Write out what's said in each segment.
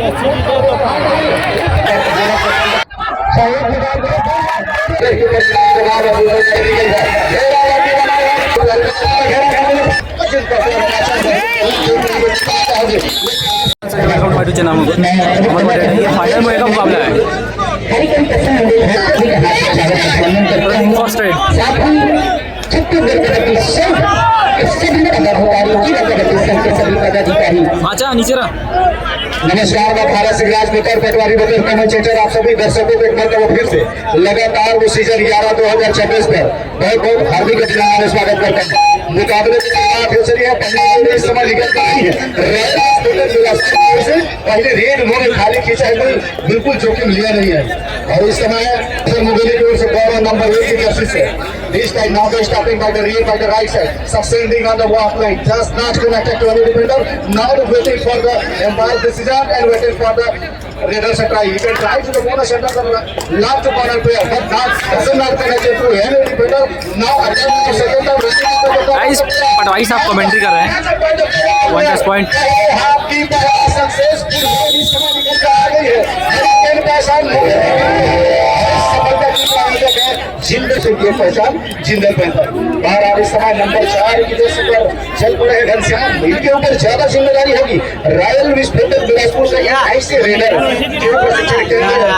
Final में का मुकाबला है फर्स्ट रेड अच्छा नीचे रहा। नमस्कार, मैं भारत सिंह राजपूत पटवारी बतौर कमेंटेटर आप सभी दर्शकों को एक मरतबा फिर से लगातार वो सीजन 11-2026 पर बहुत बहुत हार्दिक अभिनंदन स्वागत करता हूँ। मुकाबले की है इस समय निकल रही है पहले रेड उन्होंने खाली खींचा है, बिल्कुल जोखिम लिया नहीं है और इस समय मुगली की ओर से गौरव नंबर 1 की कोशिश है। This time now they're starting by the rear by the right side, succeeding on the walk line, just not connected to any defender. Now they're waiting for the umpire decision and waiting for the Raiders to try. He can try to the bonus center the last corner player, but doesn't not connected to any defender. Now attempt for second time. Guys पटवारी साहब commentary कर रहे हैं। Point आपकी successful इस समय निकल कर आ गई है। जिंदल से ये पहचान जिंदल पैंतर बाहर इस समय नंबर 4 की जैसे पर चल पड़े हैं घनश्याम। इनके ऊपर ज्यादा जिम्मेदारी होगी। रॉयल विस्फोटक बिलासपुर से ऐसे रेडर जो प्रशिक्षण केंद्र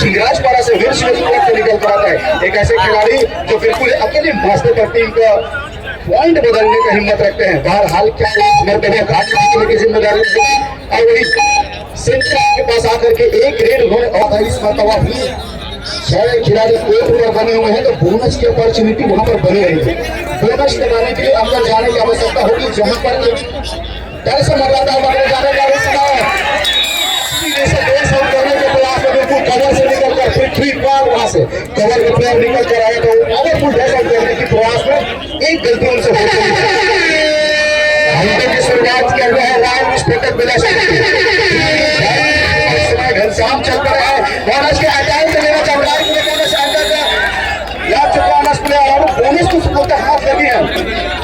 चिंगराजपाड़ा से वीर सिंह निकल कर आता है। एक ऐसे खिलाड़ी जो बिल्कुल अकेले मास्टर पर टीम का पॉइंट बदलने का हिम्मत रखते हैं। बहरहाल क्या मरतबा घाट निकलने की जिम्मेदारी और वही सेंटर के पास आकर के एक रेड उन्होंने और इस मरतबा भी 6 खिलाड़ी एक पर बने हुए हैं तो बोनस की अपॉर्चुनिटी वहां पर बनी रहेगी। बोनस लगाने के लिए अंदर जाने की आवश्यकता होगी जहां पर डर से मर्यादा जाने का बिल्कुल कवर से निकल कर पृथ्वी पार वहां से कवर के प्लेयर निकल कर आए तो पावरफुल ढैसल करने की प्रयास में एक गलती उनसे हो गई। की शुरुआत कर रहे हैं रॉयल विस्फोटक बिलासपुर घनश्याम चल रहे हैं। बोनस के अटैक से लेना चाह रहा है बोनस अंदर या चुका बोनस प्लेयर और बोनस को सपोर्ट हाथ लगी है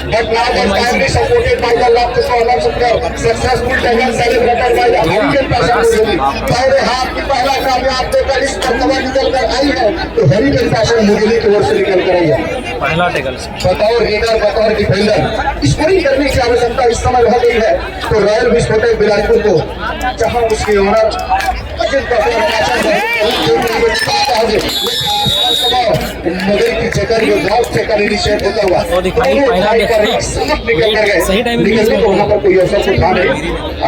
but now the finally supported by the left corner player successful tackle celebrated by the hurricane passion पहले हाथ की पहला कामयाब देकर इस मरतबा निकल कर आई है तो हरिकेन पैशन मुगली की ओर से निकल कर आई है। पहला टैकल बतौर लीडर बतौर डिफेंडर स्कोरिंग करने की आवश्यकता इस समय रह गई है तो रॉयल विस्फोटक बिलासपुर को जहां उसकी ओनर मगर की जगह जो बहुत से कर इनिशिएट होता हुआ सही टाइम निकलने को वहां पर कोई अवसर को था नहीं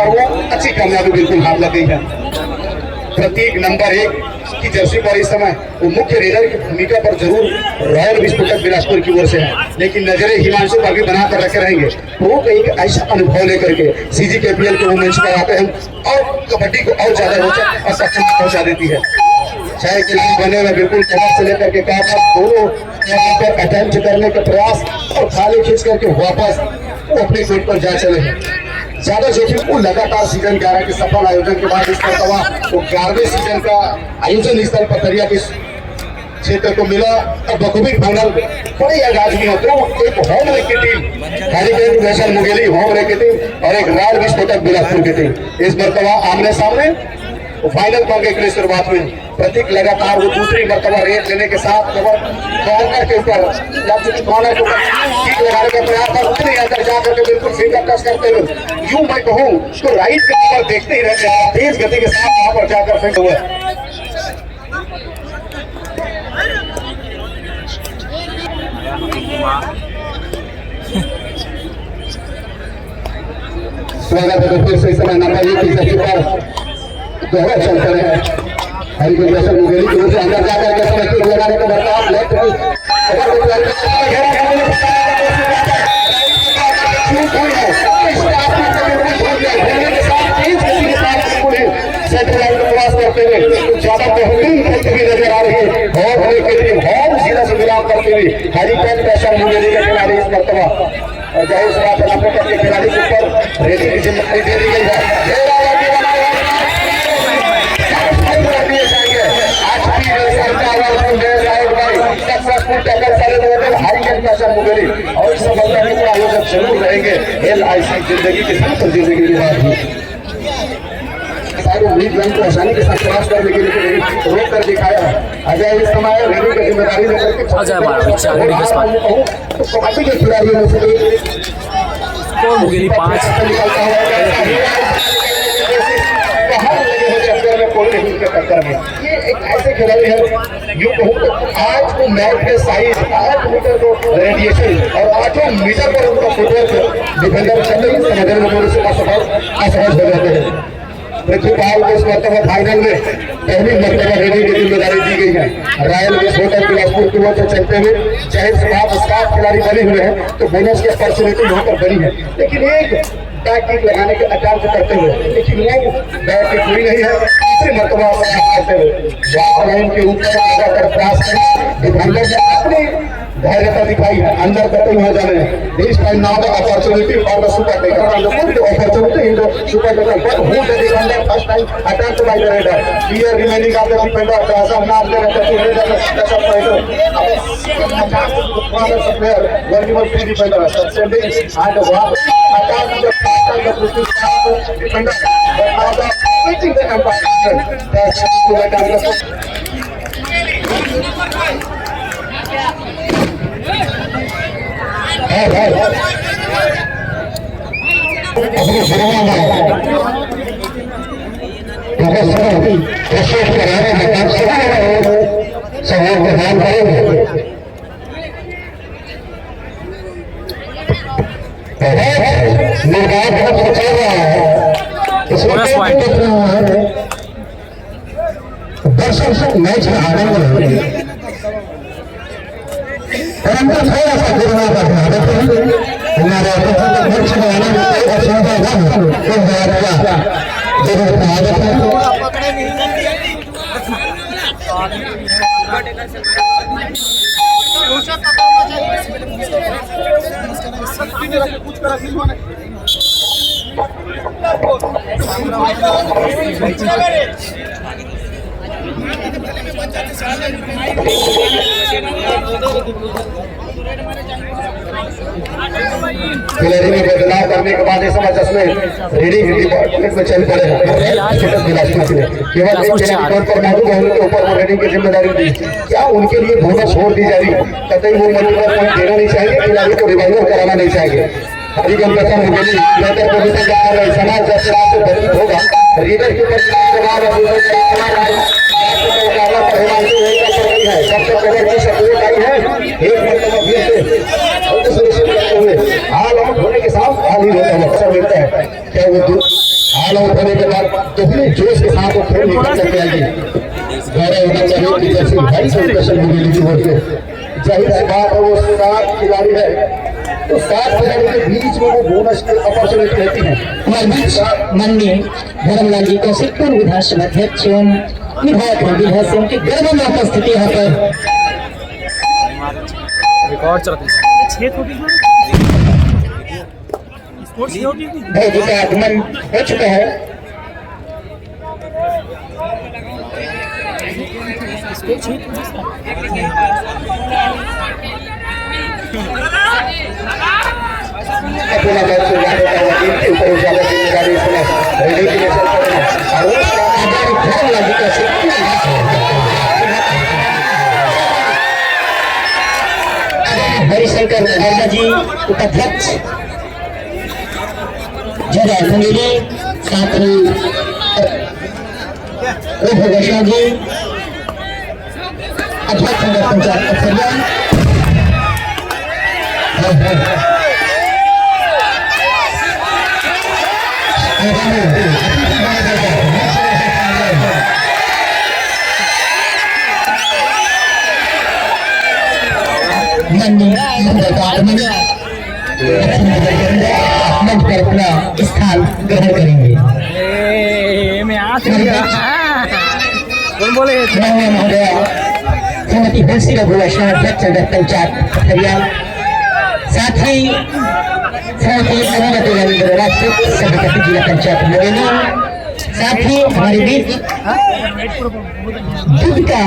और वो अच्छी कामयाबी बिल्कुल हाथ लग गई है। प्रतीक नंबर 1 की जर्सी पर इस समय वो मुख्य रेडर की भूमिका पर जरूर रॉयल विस्फोटक बिलासपुर की ओर से है लेकिन नजरें हिमांशु पर भी बनाकर रखे रहेंगे। वो एक ऐसा अनुभव लेकर के सीजी केपीएल के वो मंच पर आते हैं और कबड्डी को और ज्यादा रोचक और सक्षम पहुंचा देती है। 6 खिलाड़ी बने हुए बिल्कुल कमर से लेकर के काफी दोनों पर अटेम्प्ट करने के प्रयास और खाली खींच करके वापस वो अपने सीट पर जा चले हैं। ज्यादा जोखिम को लगातार सीजन 11 के सफल आयोजन के बाद इस मरतबा वो 11वें सीजन का आयोजन स्थल पथरिया के क्षेत्र को मिला और बखूबी फाइनल बड़े आगाज में होते एक होम रेक की टीम हरिकेन पैशन मुगली होम रेक की टीम और एक रॉयल विस्फोटक बिलासपुर की टीम इस मरतबा आमने सामने फाइनल पंगे के लिए शुरुआत हुई। प्रतीक लगातार वो दूसरी मरतबा रेट लेने के साथ कॉर्नर के ऊपर कॉर्नर के ऊपर किक लगाने का प्रयास था उतने अंदर जाकर के बिल्कुल फिंगर टच करते हुए यूं मैं कहूं उसको राइट के ऊपर देखते ही रहते हैं तेज गति के साथ वहां पर जाकर फेंक हुए। स्वागत है फिर से इस समय नंबर 1 की जर्सी पर दोहरा चलते हैं हरिकेन पैशन मुगली की ओर से अंदर जाकर के समय किक लगाने का बर्ताव लेफ्ट की ज्यादा बेहतरीन खेलते हुए नजर आ रही है और होम जिला से बिलोंग करते हुए हरिकेन पैशन मुगली के खिलाड़ी इस मरतबा और जाहिर सी बात है के खिलाड़ी के ऊपर रेटिंग की जिम्मेदारी दे दी गई है। और इस सफलता में आयोजक जरूर रहेंगे LIC जिंदगी के साथ जिंदगी के बाद भी शायद वो लीड लाइन को आसानी के साथ क्रॉस करने के लिए रोक कर दिखाया। अजय इस समय रेडी की जिम्मेदारी लेकर के अजय मारा पीछे आगे के साथ तो कबड्डी के खिलाड़ियों में से स्कोर मुगेली 5 निकलता हुआ बाहर लगे हुए चक्कर में कोई नहीं के टक्कर में ये एक ऐसे खिलाड़ी है यूं कहूं तो 8 मैच के साइज 8 मीटर को रेडिएशन और 8 मीटर पर उनका फुटवर्क डिफेंडर चल रही है नजर में पूरे से असहज हो जाते हैं। पृथ्वीपाल को इस मरतबा फाइनल में पहली मरतबा रेडी की जिम्मेदारी दी गई है। रॉयल विस होटल बिलासपुर की ओर से चलते हुए चाहे स्टाफ खिलाड़ी बने हुए हैं तो बोनस की अपॉर्चुनिटी यहाँ पर बनी है, लेकिन एक बैक किक लगाने के अटेम्प्ट करते हुए लेकिन वो बैक किक हुई नहीं है। तीसरी मरतबा करते हुए लाइन के ऊपर लगाकर प्रयास करें डिफेंडर ने अपनी धैर्यता दिखाई है अंदर करते हुए जाने this time now the opportunity for the super tackle and the good opportunity in the super tackle but who the defender first time attack by the raider here remaining of the defender transfer now the raider to raider the sub player when you must be defender sending and what attack the defender but now the waiting the empire that's to let दर्शक match में आनंद रहे परंतु थोड़ा सा गिरना पड़ता हमारे match में आनंद खिलाड़ी में बदलाव करने के बाद इस समय जसमें रीडिंग में चल पड़े हैं केवल तौर पर महबूब होने के ऊपर वो रेडिंग की जिम्मेदारी दी। क्या उनके लिए बोनस छोड़ दी जा रही कतई वो मल्टीपल पॉइंट देना नहीं चाहिए, खिलाड़ी को रिवाइवल कराना नहीं चाहिए। हरिगम प्रथम मुगेली बेहतर पोजीशन जा रहे समाज जैसे आपसे व्यतीत होगा रीडर के ऊपर सबसे कवर की सपोर्ट आई है एक मरतबा फिर से सुनिश्चित करते हुए ऑल आउट होने के साथ हाल ही होता है अवसर मिलता है क्या वो ऑल आउट होने के बाद दोहरे जोश के साथ वो खेल निकल करके आएगी। गौरव होना चाहिए कि जैसे भाई से स्पेशल मुगेली की ओर से जाहिर सी बात है वो 7 खिलाड़ी है तो 7 खिलाड़ी के बीच में वो बोनस की अपॉर्चुनिटी रहती है। माननीय धर्मलाल जी कौशिकपुर विधानसभा अध्यक्ष एवं विधायक रवि है उनकी गर्व में उपस्थिति यहाँ पर रिकॉर्ड चलते भाई जी का आगमन हो चुका है। अपना मैच से जाने का वकील के ऊपर ज्यादा जिम्मेदारी इसमें रेडी की नजर पड़ना और हरिशंकर वर्मा जी उपाध्यक्ष जय मुंगेली साथ ही वैष्णव जी अध्यक्ष नगर पंचायत अथरिया मंच पर अपना स्थान ग्रहण करेंगे। महोदय श्रीमती हंसी रघु वैष्णव अध्यक्ष नगर पंचायत अथरिया साथ ही श्रीमती अनुमति रविंद्र राजपूत सभापति जिला पंचायत मुरैना साथ ही हमारे बीच दूध का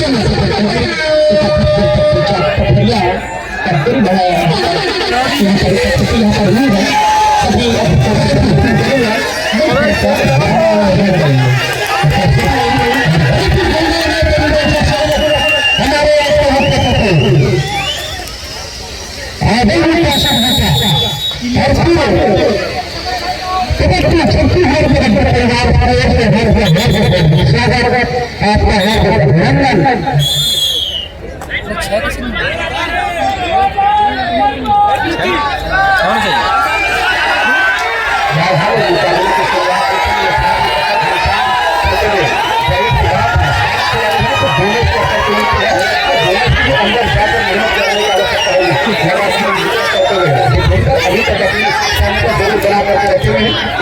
यहाँ पर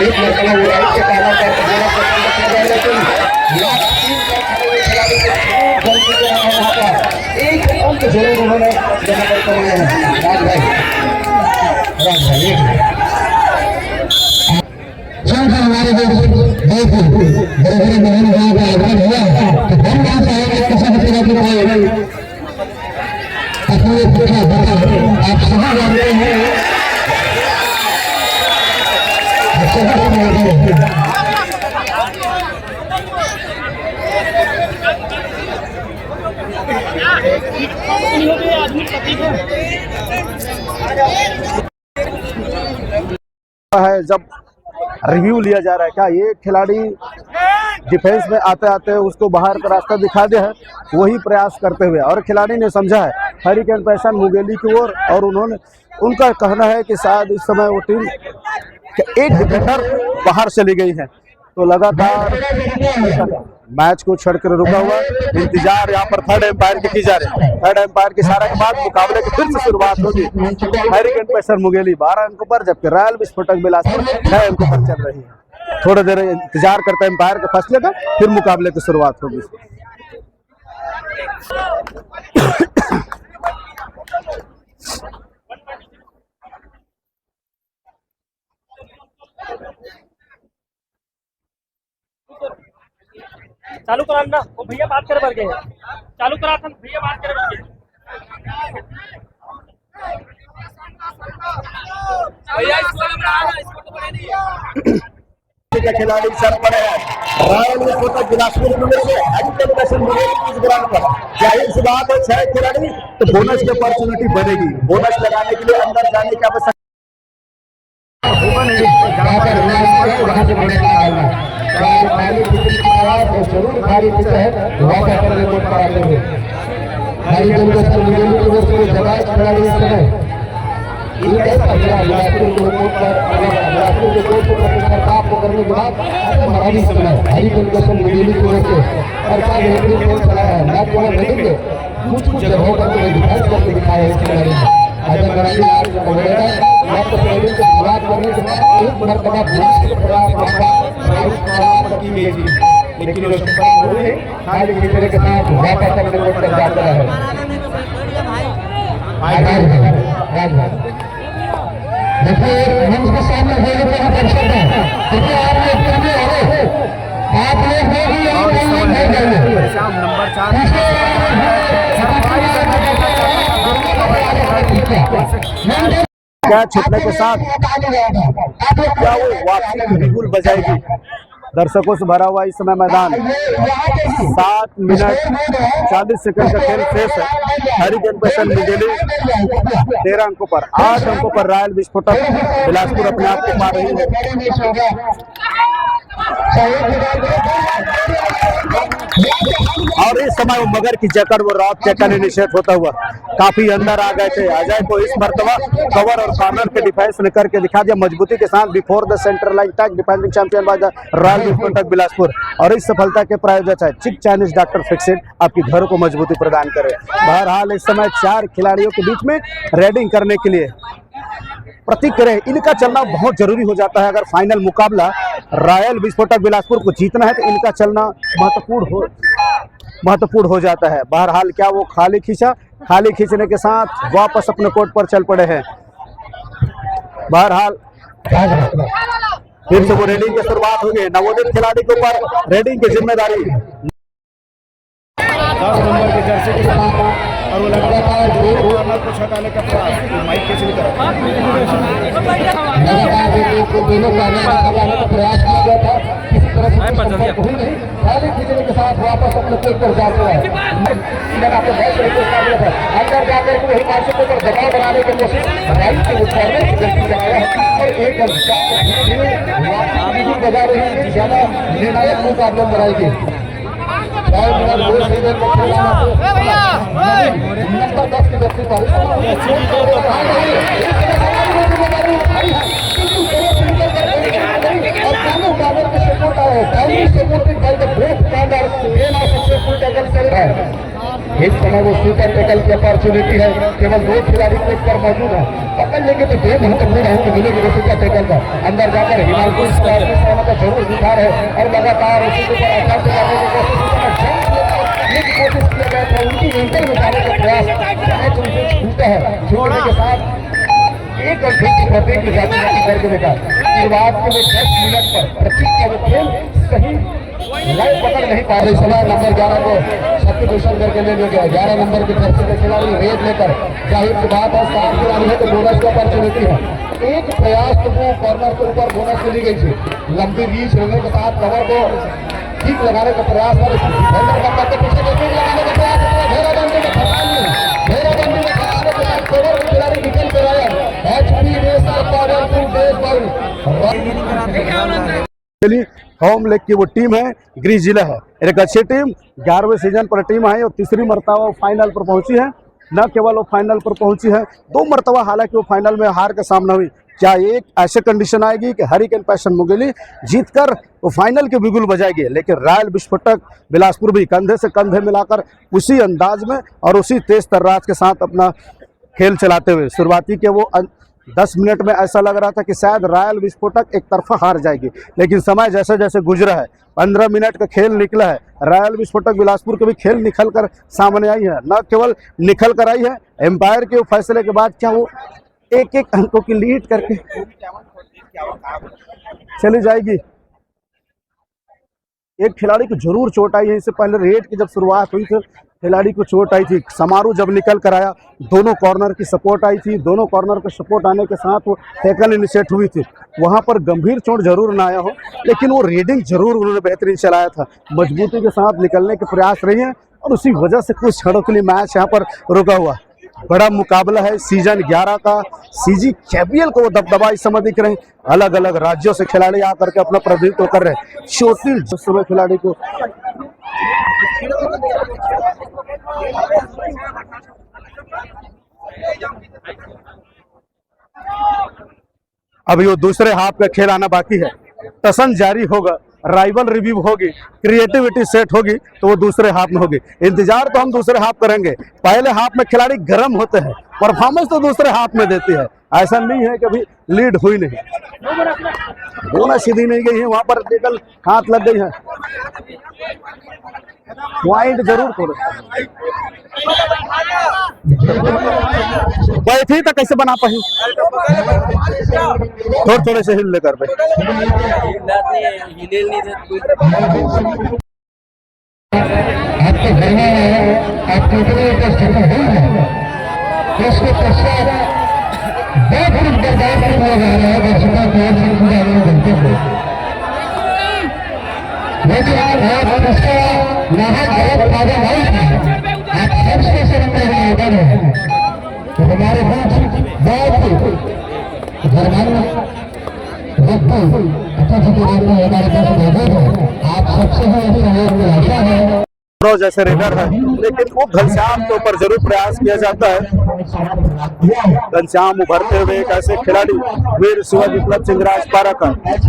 एक मरतबा वो राइट के पहला पर बोला पसंद किया जाए, लेकिन लास्ट 3 पर खड़े हुए खिलाड़ी को बल के वहां पर एक अंक जरूर उन्होंने जमा कर कमाए हैं। राज भाई हमारे बड़े बड़े मेहमान भाई का आग्रह हुआ तो हम यहाँ से आएंगे किसी भी तरह की कोई अपने पूछा बता आप सभी जानते हैं है जब रिव्यू लिया जा रहा है क्या ये खिलाड़ी डिफेंस में आते आते उसको बाहर का रास्ता दिखा दिया है, वही प्रयास करते हुए और खिलाड़ी ने समझा है हरिकेन पैशन मुगेली की ओर और उन्होंने उनका कहना है कि शायद इस समय वो टीम एक डिफेंडर बाहर चली गई है, तो लगातार मैच को छोड़कर रुका हुआ इंतजार यहाँ पर थर्ड एम्पायर की जा रही है। थर्ड एम्पायर की इशारे के बाद मुकाबले की फिर से शुरुआत होगी। हरिकेन पैशन मुगेली 12 अंकों पर जबकि रॉयल विस्फोटक बिलासपुर 6 अंकों पर चल रही है। थोड़ी देर इंतजार करते हैं एम्पायर के फैसले का, फिर मुकाबले की शुरुआत होगी। चालू करा ना, वो भैया बात करे बढ़ गए, चालू करा था भैया बात करे बढ़ गए। का खिलाड़ी सर पड़े हैं रॉयल विस्फोटक बिलासपुर से हरिकेन पैशन मुगेली की ग्राउंड पर। जाहिर सी बात है 6 खिलाड़ी तो बोनस की अपॉर्चुनिटी बनेगी। बोनस लगाने के लिए अंदर जाने की आवश्यकता जरूर भारी पिच है, वापस पर रिपोर्ट करा देंगे। हरिकेन पैशन मुगेली की ओर से जवाब खिलाड़ी इस समय बिलासपुर के कोर्ट पर बिलासपुर के कोर्ट को प्रतिस्पर्धा करने के बाद हमारी समय हरिकेन पैशन मुगेली की ओर से और क्या बेहतरीन खेल चलाया है। मैच वहां देखेंगे कुछ जगहों पर डिफेंस करके दिखाया है इस खिलाड़ी ने। आजम कराची आपको ट्रेनिंग की शुरुआत करने के बाद एक मरतबा की गई थी, लेकिन वो सफल हुए खाली खिचड़े के साथ वापस तक रिपोर्ट कर जाता है। देखिए मंच के सामने होने का दर्शक है, देखिए आप लोग कितने हो, आप लोग हो भी और शाम नंबर 4 क्या छूटने के साथ क्या वो वापसी की बिगुल बजाएगी। दर्शकों से भरा हुआ इस समय मैदान 7 मिनट 40 सेकंड का खेल शेष है। हरिकेन पैशन मुगेली 13 अंकों पर 8 अंकों पर रॉयल विस्फोटक बिलासपुर अपने आप को पा रही है। और इस समय वो मगर की जकड़ वो रॉक चेकन निषेध होता हुआ काफी अंदर आ गए थे। अजय को इस मरतबा कवर और कॉर्नर के डिफेंस ने करके दिखा दिया मजबूती के साथ before the centre line tag defending champion by the royal विस्फोटक बिलासपुर। और इस सफलता के प्रायोजक है चिक चाइनीज डॉक्टर फिक्सिट, आपकी घर को मजबूती प्रदान करे। बहरहाल इस समय 4 खिलाड़ियों के बीच में रेडिंग करने के लिए प्रतीक करें, इनका चलना बहुत जरूरी हो जाता है। अगर फाइनल मुकाबला रॉयल विस्फोटक बिलासपुर को जीतना है तो इनका चलना महत्वपूर्ण हो जाता है। बहरहाल क्या वो खाली खींचा, खाली खींचने के साथ वापस अपने कोर्ट पर चल पड़े हैं। बहरहाल फिर से वो रेडिंग की शुरुआत होगी। नवोदित खिलाड़ी के ऊपर रेडिंग की जिम्मेदारी 10 नंबर के जर्सी के साथ और वो लगातार कॉर्नर को हटाने का प्रयास माइक कैसे नहीं कर रहा प्रयास किया गया था, किसी तरह से खाली खींचने के साथ वापस अपने पेट पर जाते हैं। अंदर जाकर के वही मार्शल को दबाव बनाने की कोशिश और एक बजा रही है ज्यादा निर्णायक मुकाबला कराएगी। नंबर 10 की जर्सी पर इस समय वो सुपर टैकल की अपॉर्चुनिटी है, केवल 2 खिलाड़ी कोर्ट पर मौजूद है। पकड़ लेंगे तो 2 महत्वपूर्ण राउंड मिलेंगे वो सुपर टैकल का। अंदर जाकर हिमांशु इस बार में समय का जरूर दिखा रहे और लगातार उसी के ऊपर अटैक करने की कोशिश किया गया था। उनकी एंकर में जाने का प्रयास मैच उनसे छूटा है, छोड़ने के साथ एक और ठीक प्रतीक में जाती करके देखा। शुरुआत के लिए 10 मिनट पर प्रतीक का वो खेल सही लाइव पकड़ नहीं पा रही। समय नंबर 11 को सब्स्टिट्यूशन करके ले गया। 11 नंबर के तरफ से खिलाड़ी रेड लेकर, जाहिर सी बात है 7 खिलाड़ी है तो बोनस की अपॉर्चुनिटी है। एक प्रयास तो वो कॉर्नर के ऊपर बोनस मिली गई थी। लंबी रीच होने के साथ कवर को ठीक लगाने का प्रयास कर खिलाड़ी निकल कर आया। चलिए, होम लेग की वो टीम है ग्रीस जिला है, एक अच्छी टीम 11वें सीजन पर टीम आई और तीसरी मरतबा वो फाइनल पर पहुंची है। न केवल वो फाइनल पर पहुंची है, 2 मरतबा हालांकि वो फाइनल में हार का सामना हुई। क्या एक ऐसे कंडीशन आएगी कि हरिकेन पैशन मुंगेली जीतकर वो फाइनल के बिगुल बजाएगी, लेकिन रॉयल विस्फोटक बिलासपुर भी कंधे से कंधे मिलाकर उसी अंदाज में और उसी तेज तर्राज के साथ अपना खेल चलाते हुए शुरुआती के वो 10 मिनट में ऐसा लग रहा था कि शायद रॉयल विस्फोटक एक तरफा हार जाएगी, लेकिन समय जैसे जैसे गुजरा है 15 मिनट का खेल निकला है। रॉयल विस्फोटक बिलासपुर के भी खेल निकल कर सामने आई है। न केवल निकल कर आई है, एम्पायर के फैसले के बाद क्या वो एक अंकों की लीड करके चली जाएगी। एक खिलाड़ी को जरूर चोट आई है, इससे पहले रेड की जब शुरुआत हुई थी खिलाड़ी को चोट आई थी। समारोह जब निकल कर आया, दोनों कॉर्नर की सपोर्ट आई थी, दोनों कॉर्नर के सपोर्ट आने के साथ वो टैकल इनिशिएट हुई थी। वहां पर गंभीर चोट जरूर ना आया हो, लेकिन वो रीडिंग जरूर उन्होंने बेहतरीन चलाया था, मजबूती के साथ निकलने के प्रयास रही है और उसी वजह से कुछ क्षणों के लिए मैच यहाँ पर रुका हुआ। बड़ा मुकाबला है सीजन 11 का। सीजी KBL को वो दबदबा इस समय दिख रहे हैं। अलग अलग राज्यों से खिलाड़ी आकर के अपना प्रतिनिधित्व कर रहे हैं। चोटिल जिस समय खिलाड़ी को अभी वो दूसरे हाफ का खेल आना बाकी है। टसन जारी होगा, राइवल रिव्यू होगी, क्रिएटिविटी सेट होगी तो वो दूसरे हाफ में होगी। इंतजार तो हम दूसरे हाफ करेंगे। पहले हाफ में खिलाड़ी गर्म होते हैं, परफॉर्मेंस तो दूसरे हाफ में देती है। ऐसा नहीं है कि अभी लीड हुई नहीं, बोनस सीधी नहीं गई है, वहां पर टेकल हाथ लग गई है। पॉइंट जरूर बैठी तो कैसे बना पाई, थोड़े से हिल लेकर हमारे आप सबसे जैसे रेडर है, लेकिन वो घनश्याम के ऊपर जरूर प्रयास किया जाता है। घनश्याम उभरते हुए एक ऐसे खिलाड़ी वीर शिवाजी क्लब सिंगराज पारा का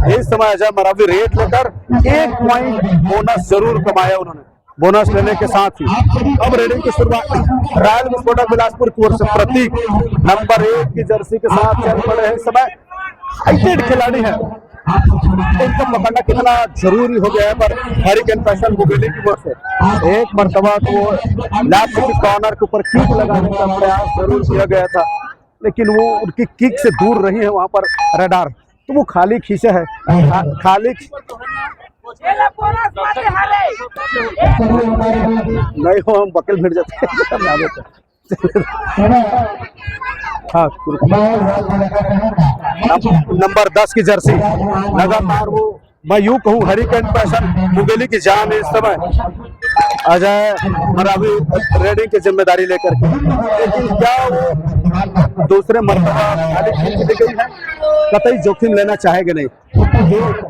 इस समय अजय मरावी रेड लेकर 1 पॉइंट बोनस जरूर कमाया उन्होंने। बोनस लेने के साथ ही अब रेडिंग की शुरुआत रॉयल विस्फोटक बिलासपुर की ओर से प्रतीक नंबर 1 की जर्सी के साथ चल पड़े हैं। इस समय हाइटेड खिलाड़ी है, इनको पकड़ना कितना जरूरी हो गया है। पर हरिकेन पैशन मुंगेली की ओर से एक मरतबा तो वो लेफ्ट कॉर्नर के ऊपर किक लगाने का प्रयास जरूर किया गया था, लेकिन वो उनकी किक से दूर रही है वहां पर रडार, तो वो खाली खींचे है। खाली नहीं हो हम बकल भिड़ जाते हाँ। नंबर 10 की जर्सी लगातार वो मैं यूं कहूँ हरिकेन पैशन मुंगेली की जान इस समय अजय मरावी रेडिंग की जिम्मेदारी लेकर के, लेकिन क्या वो दूसरे मरतबा गई है, कतई जोखिम लेना चाहेंगे नहीं।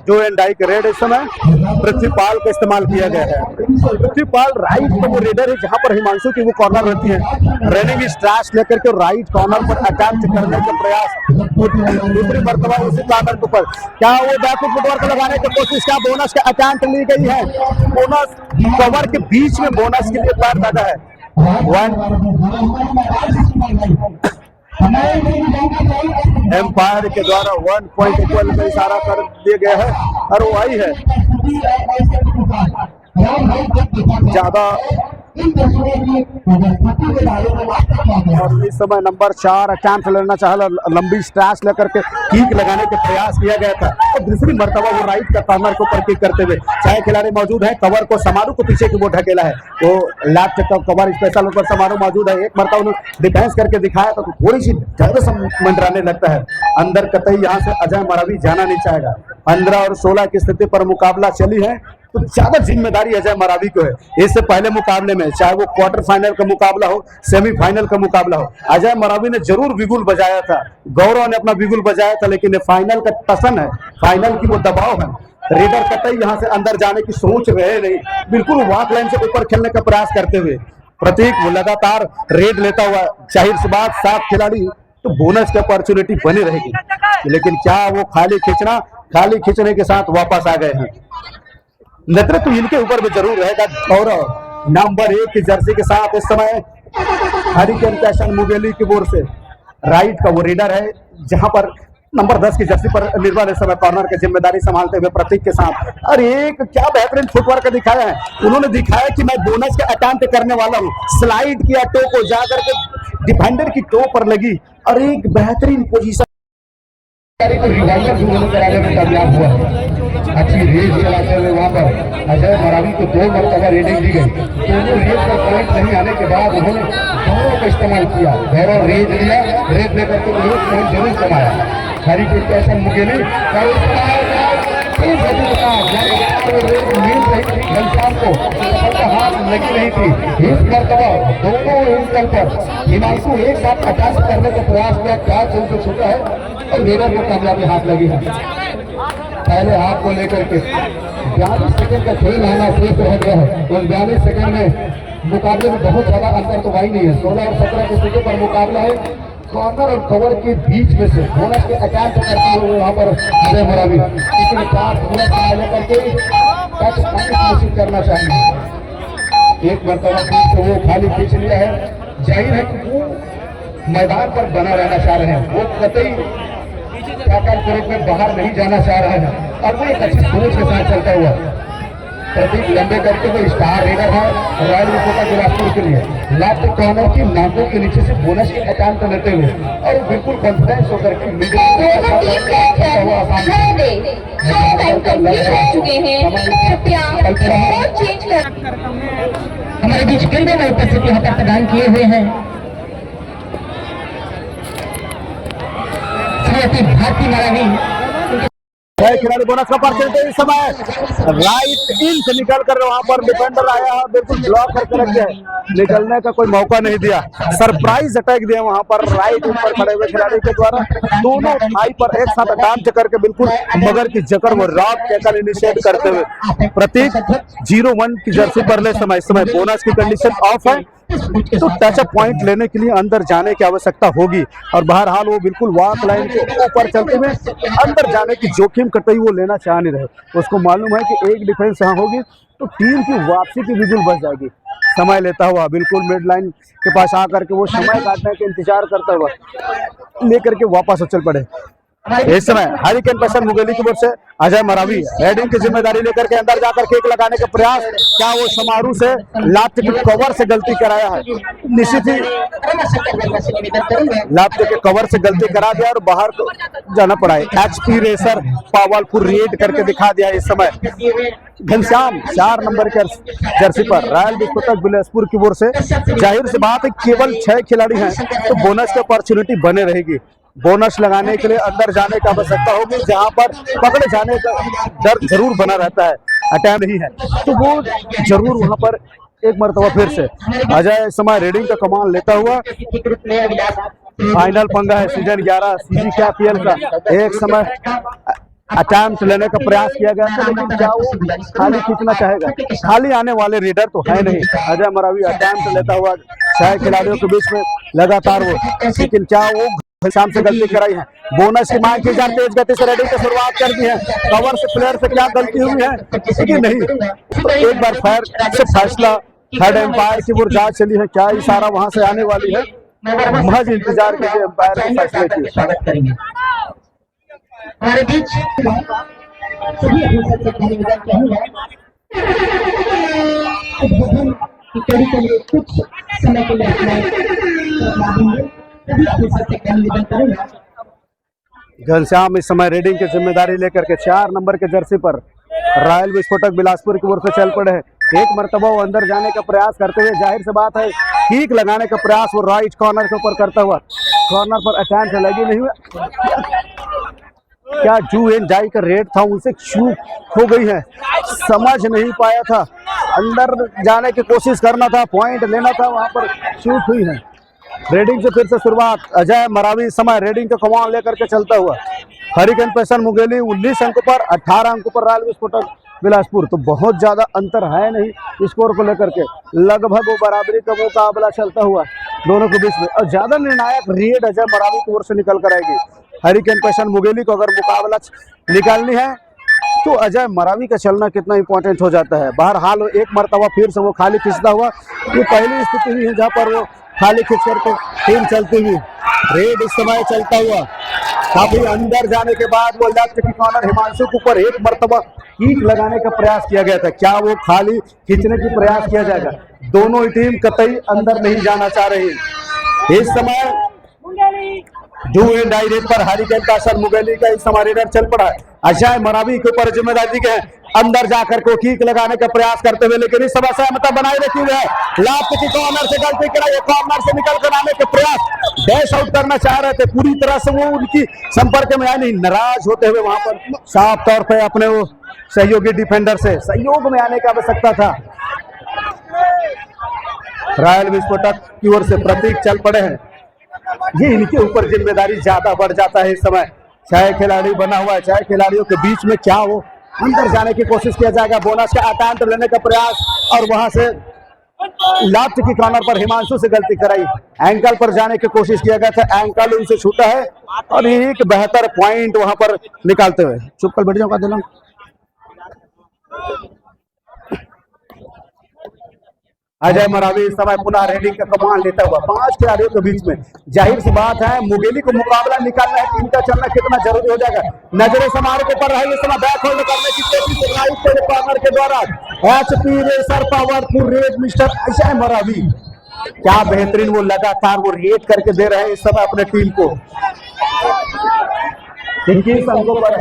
जो एंडाई के रेड इस समय पृथ्वीपाल का इस्तेमाल किया गया है। पृथ्वीपाल राइट तो वो रेडर है जहां पर हिमांशु की वो कॉर्नर रहती है, रनिंग स्ट्रैश लेकर के राइट कॉर्नर पर अटैक करने का प्रयास दूसरी मरतबा उसी कॉर्नर के ऊपर क्या वो बैकवर्ड फुटवर्क लगाने की कोशिश, क्या बोनस का अटैम्प्ट ली गई है। बोनस कवर के बीच में बोनस के लिए पैर दादा है, एम्पायर के द्वारा 1 पॉइंट इक्वल में इशारा कर दिया गया है और वो आई है ज्यादा। और इस समय नंबर 4 अटैम्प्ट लेना चाहा, लंबी स्ट्रैच लेकर के किक लगाने के प्रयास किया गया था और दूसरी मर्तबा वो राइट का कॉर्नर को ऊपर किक करते हुए, चाहे खिलाड़ी मौजूद है कवर को समारू को पीछे की वो ढकेला है, वो लेफ्ट का कवर स्पेशल ऊपर समारू मौजूद है। एक मर्तबा उन्होंने डिफेंस करके दिखाया तो थोड़ी सी डर मंडराने लगता है अंदर, कतई यहाँ से अजय मरावी जाना नहीं चाहेगा। 15 और 16 की स्थिति पर मुकाबला चली है तो ज्यादा जिम्मेदारी अजय मरावी को है। इससे पहले मुकाबले में चाहे वो क्वार्टर फाइनल का मुकाबला हो, सेमीफाइनल का मुकाबला हो, अजय मरावी ने जरूर बिगुल बजाया था, गौरव ने अपना बिगुल बजाया था, लेकिन फाइनल का टसन है, फाइनल की वो दबाव है। रेडर कतई यहाँ से अंदर जाने की सोच रहे नहीं, बिल्कुल वॉक लाइन से ऊपर खेलने का प्रयास करते हुए। प्रतीक वो लगातार रेड लेता हुआ, जाहिर सी बात 7 खिलाड़ी तो बोनस की अपॉर्चुनिटी बनी रहेगी, लेकिन क्या वो खाली खींचने के साथ वापस आ गए हैं। नेतृत्व तो इनके ऊपर भी जरूर रहेगा। गौरव नंबर 1 की जर्सी के साथ इस समय हरिकेन कैशन मुगेली की ओर से राइट का वो रीडर है, जहां पर नंबर 10 की जर्सी पर निर्मल इस समय कॉर्नर की जिम्मेदारी संभालते हुए प्रतीक के साथ। और एक क्या बेहतरीन फुटवर्क दिखाया है, उन्होंने दिखाया कि मैं बोनस का अटेम्प्ट करने वाला हूँ, स्लाइड किया टो को, जाकर के डिफेंडर की टो पर लगी और एक बेहतरीन पोजीशन कराने में कामयाब हुआ। अच्छी रेस चलाते हुए वहां पर अजय मरावी को 2 मरतबा रेडिंग दी गई। दोनों रेस पर पॉइंट नहीं आने के बाद उन्होंने दोनों का इस्तेमाल किया, गौरव रेस लिया, रेस लेकर के उन्होंने पॉइंट जरूर कमाया। हरिकेन कैशन मुगेली घनश्याम को हाथ लगी नहीं थी। इस मरतबा दोनों इंस्टल पर हिमांशु एक साथ अटैक करने का प्रयास किया, क्या से छूटा है और रेडर को कामयाबी हाथ लगी है। पहले हाथ को लेकर के 42 सेकंड का खेल आना शेष रह गया है। उस 42 सेकंड में मुकाबले में बहुत ज्यादा अंतर तो ही नहीं है। 16 और 17 के स्थिति पर मुकाबला है, कॉर्नर और कवर के बीच में से बोनस के अटैक करते हुए वहां पर अजय मरावी किसी 4 बोनस लेकर के टच करने की कोशिश करना चाहिए। एक मरतबा तो वो खाली खींच लिया है, जाहिर है कि वो मैदान पर बना रहना चाह रहे हैं, वो कतई ग्रुप में बाहर नहीं जाना चाह रहा है और वो एक अच्छी सोच के साथ चलता हुआ प्रतीक लंबे करते हुए स्टार रेडर है रॉयल विकोटा बिलासपुर के लिए। लेफ्ट कॉर्नर की नाकों के नीचे से बोनस के अटैम्प्ट लेते हुए और बिल्कुल कॉन्फिडेंस होकर के हमारे बीच फील्ड में उपस्थित यहाँ पर प्रदान किए हुए हैं भारती मरावी। खिलाड़ी बोनस का परसेंट इस समय राइट इन से निकल कर वहां पर डिफेंडर आया है, बिल्कुल ब्लॉक करके रख दिया, निकलने का कोई मौका नहीं दिया, सरप्राइज अटैक दिया वहां पर राइट इन पर खड़े हुए खिलाड़ी के द्वारा। दोनों थाई पर एक साथ अटैम्प्ट करके बिल्कुल मगर की जकड़ वो रॉक टैकल इनिशिएट करते हुए प्रतीक 0-1 की जर्सी पर ले समय बोनस की कंडीशन ऑफ है तो टच पॉइंट लेने के लिए अंदर जाने की आवश्यकता होगी और बहरहाल वो बिल्कुल वॉक लाइन के ऊपर चलते हुए अंदर जाने की जोखिम कतई वो लेना चाह नहीं रहे। उसको मालूम है कि एक डिफेंस यहाँ होगी तो टीम की वापसी की बिल्कुल बच जाएगी। समय लेता हुआ बिल्कुल मिड लाइन के पास आकर के वो समय काटने के इंतजार करता हुआ लेकर के वापस चल पड़े। इस समय हरिकेन कैशन मुगेली की ओर से अजय मरावी हेडिंग की जिम्मेदारी लेकर के अंदर जाकर केक लगाने का प्रयास, क्या वो समारू से लाफ्ट के कवर से गलती कराया है, निश्चित ही लाफ्ट के कवर से गलती करा दिया और बाहर जाना पड़ा है। एचपी रेसर पावरफुल रेड करके दिखा दिया। इस समय घनश्याम 4 नंबर के जर्सी पर रॉयल विकोटा बिलासपुर की ओर से, जाहिर सी बात है केवल 6 खिलाड़ी हैं तो बोनस की अपॉर्चुनिटी बने रहेगी। बोनस लगाने के लिए अंदर जाने की आवश्यकता होगी, जहां पर पकड़े जाने का डर जरूर बना रहता है, अटैम्प्ट नहीं है तो वो जरूर वहां पर एक मरतबा फिर से अजय इस समय रेडिंग का कमान लेता हुआ। फाइनल पंगा है सीजन 11 CGKPL का। एक समय अटैम्प्ट लेने का प्रयास किया गया था लेकिन क्या वो खाली खींचना चाहेगा, खाली आने वाले रीडर तो है नहीं। अजय मरावी अटैम्प्ट लेता हुआ 6 खिलाड़ियों के बीच में लगातार वो, लेकिन क्या वो शाम से गलती कराई है। बोनस की मांग की जाती है, तेज गति से रेडिंग की शुरुआत कर दी है, कवर से प्लेयर से क्या गलती हुई है कि नहीं, तो एक बार फायर से फैसला थर्ड एम्पायर की वो जांच चली है, क्या इशारा वहां से आने वाली है, महज इंतजार कीजिए एम्पायर के फैसले की। स्वागत करेंगे हमारे बीच सभी अपने सबसे पहले निवेदन करूंगा उद्बोधन की कड़ी के लिए कुछ समय के लिए अपना देंगे, सभी अपने सबसे पहले निवेदन करूंगा। घनश्याम इस समय रेडिंग की जिम्मेदारी लेकर के 4 नंबर के जर्सी पर रॉयल विस्फोटक बिलासपुर की ओर से चल पड़े हैं। एक मरतबा वो अंदर जाने का प्रयास करते हुए, जाहिर सी बात है किक लगाने का प्रयास वो राइट कॉर्नर के ऊपर करता हुआ, कॉर्नर पर अटैम्प्ट लगी नहीं हुआ, क्या जू एन जाई का रेड था उनसे चूक हो गई है, समझ नहीं पाया था, अंदर जाने की कोशिश करना था, पॉइंट लेना था, वहां पर चूक हुई है। रेडिंग से फिर से शुरुआत, अजय मरावी इस समय रेडिंग का कमान लेकर के चलता हुआ, हरिकेन पेशन मुगेली 19 अंकों पर, 18 अंकों पर रॉयल विस्फोटक बिलासपुर। तो बहुत ज्यादा अंतर है नहीं स्कोर को लेकर के, लगभग वो बराबरी का मुकाबला चलता हुआ दोनों के बीच में, और ज्यादा निर्णायक रेड अजय मरावी की ओर से निकल कर आएगी। हरिकेन पेशन मुगेली को अगर मुकाबला निकालनी है तो अजय मरावी का चलना कितना इंपॉर्टेंट हो जाता है। बहरहाल एक मरतबा फिर से वो खाली खिंचता हुआ, ये पहली स्थिति हुई है जहाँ पर वो खाली खींच करके टीम चलती हुई, रेड इस समय चलता हुआ, काफी अंदर जाने के बाद वो लेफ्ट की कॉर्नर हिमांशु के ऊपर एक मरतबा किक लगाने का प्रयास किया गया था, क्या वो खाली खींचने की प्रयास किया जाएगा? दोनों ही टीम कतई अंदर नहीं जाना चाह रही। इस समय डू एंड डाई रेड पर हरिकेन पेशन मुगेली का इस समय रेडर चल पड़ा है। अजय मरावी के ऊपर जिम्मेदारी के है अंदर जाकर को किक लगाने का प्रयास करते हुए, लेकिन इस समय सहमता बनाए रखी हुई है, लेफ्ट की कॉर्नर से गलती कराई, कॉर्नर से निकल कर आने के प्रयास, डैश आउट करना चाह रहे थे, पूरी तरह से वो उनकी संपर्क में आए नहीं, नाराज होते हुए वहां पर साफ तौर पे अपने वो सहयोगी डिफेंडर से सहयोग में आने की आवश्यकता था। रॉयल विस्फोटक की ओर से प्रतीक चल पड़े हैं, ये इनके ऊपर जिम्मेदारी ज्यादा बढ़ जाता है इस समय, चाहे खिलाड़ी बना हुआ है, चाहे खिलाड़ियों के बीच में क्या वो अंदर जाने की कोशिश किया जाएगा, बोनस का अटैम्प्ट लेने का प्रयास, और वहां से लेफ्ट की कॉर्नर पर हिमांशु से गलती कराई, एंकल पर जाने की कोशिश किया गया था, एंकल उनसे छूटा है और एक बेहतर पॉइंट वहां पर निकालते हुए चुप कर बैठ जाओ का दिलम। अजय मरावी इस समय पुनः रेडिंग का कमान लेता हुआ 5 खिलाड़ियों के बीच में, जाहिर सी बात है मुगेली को मुकाबला निकालना है, टीम का चलना कितना जरूरी हो जाएगा। नजरें समारे के पर रही इस समय बैक होल्ड करने की कोशिश राइट कॉर्नर के द्वारा, HP racer powerful raid mister Ajay Marawi, क्या बेहतरीन वो लगातार वो रेड करके दे रहे हैं इस समय अपने टीम को। 21 अंकों पर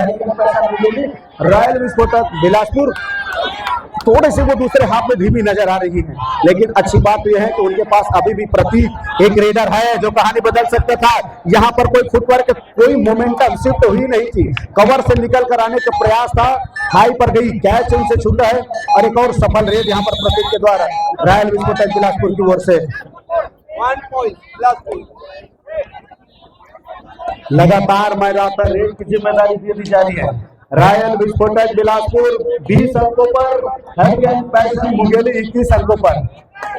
रॉयल विस्फोटक बिलासपुर थोड़े से वो दूसरे हाफ में धीमी नजर आ रही है, लेकिन अच्छी बात यह है कि उनके पास अभी भी प्रतीक एक रेडर है जो कहानी बदल सकता था। यहाँ पर कोई फुटवर्क, कोई मोमेंटम शिफ्ट हुई नहीं थी, कवर से निकल कर आने का प्रयास था, हाई पर गई, कैच उनसे छूटा है, और एक और सफल रेड यहाँ पर प्रतीक के द्वारा रॉयल विस्फोटक बिलासपुर की ओर से। 1 पॉइंट लगातार मैदान पर रेड की जिम्मेदारी दी जा रही है। रॉयल विस्फोटक बिलासपुर 20 अंकों पर, हरिकेन पेशन मुगेली 21 अंकों पर।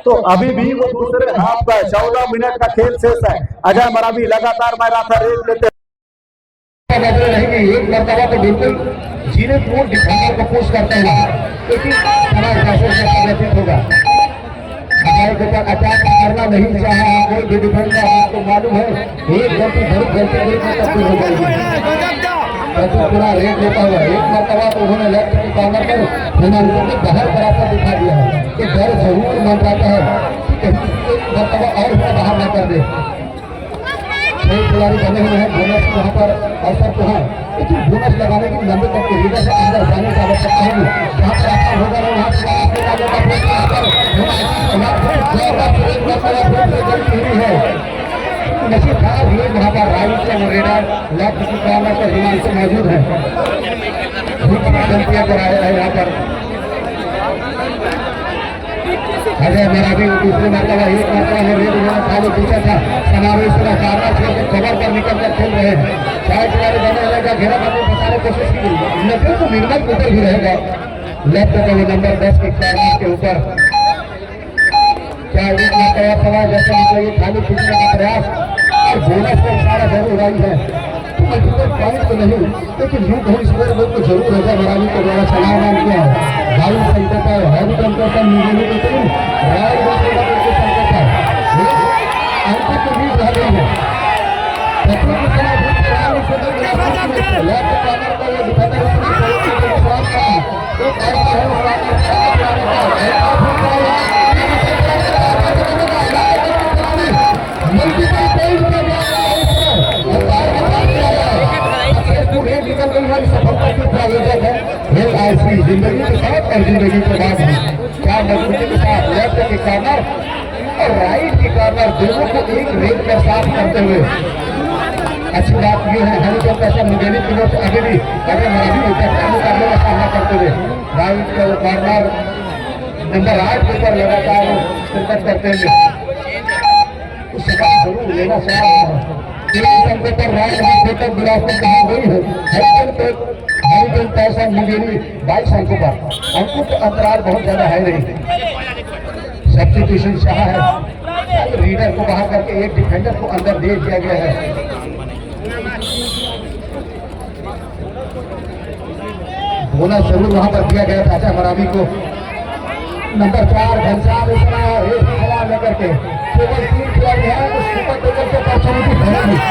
तो अभी भी वो दूसरे हाफ का 14 मिनट का खेल शेष है। अजय मरावी लगातार मैदान पर रेड लेते रहेंगे, एक मरतबा तो बिल्कुल जीने को डिफेंडर को पुश करते हैं, क्योंकि होगा अटैक करना नहीं चाहा कोई भी डिफेंडर, आपको मालूम है एक गलती गलती हो जाएगी। पूरा रेड लेता हुआ एक मरतबा तो उन्होंने लेफ्ट की कॉर्नर पर हिमांशु को बाहर बराबर दिखा दिया है कि डर जरूर मन जाता है कि एक मरतबा और बाहर न कर दे। 6 खिलाड़ी बने हुए हैं, बोनस यहाँ पर अवसर तो है, लेकिन बोनस लगाने की लंबे तक के लीडर से अंदर जाने की आवश्यकता होगी। जहाँ पर आपका होगा वहाँ है नसीब खराब हुए, वहाँ पर राइट से रेडर लेफ्ट की कॉर्नर पर हिमांशु मौजूद है, गलतियां कराया है यहाँ पर। अजय मरावी दूसरे मरतबा एक मरतबा रेड उन्होंने खाली पीछा था, समावेश का कॉर्नर छोड़कर कवर पर निकल कर खेल रहे हैं, चाहे खिलाड़ी बने हुए का घेरा करने फंसाने की कोशिश की, लेकिन तो निर्मल ऊपर भी रहेगा लेफ्ट का वो नंबर 10 के कॉर्नर के ऊपर। क्या एक मरतबा सवाल जैसे निकले खाली पीछने का प्रयास और बोनस का इशारा जरूर आई है, तो मल्टीपल पॉइंट तो नहीं, लेकिन यूं कहीं स्कोर बोर्ड तो जरूर होगा। मरावी को द्वारा सलाम किया है, भाई सेंटर पर हैवी कंपनी मुगेली की टीम लेफ्ट कॉर्नर पर ये डिफेंडर सफलता की प्रायोजक है LIC जिंदगी के साथ और जिंदगी के बाद क्या मजबूती के साथ लेफ्ट के कॉर्नर और राइट के कॉर्नर दोनों को एक रेट पर साफ करते हुए अच्छी बात यह है हरिचंद पैसा मुगेली की ओर से अभी भी अगर मराठी मुकाबले का सामना करते हुए राइट का कॉर्नर नंबर 8 के ऊपर लगातार शिरकत करते हुए उस सबक जरूर लेना चाहिए पर राइट बिलासपुर कहा गई है हरिचंद पैसा मुगेली 22 अंकों पर अंकों का अंतराल बहुत ज्यादा है नहीं सब्स्टिट्यूशन चाहा है रीडर को बाहर करके एक डिफेंडर को अंदर दे दिया गया है बोनस जरूर वहां पर दिया गया था मरावी को नंबर 4 घनश्याम इसरा एक खिलाड़ी लेकर के केवल 3 खिलाड़ी हैं तो सुपर टेकर के पर्सनलिटी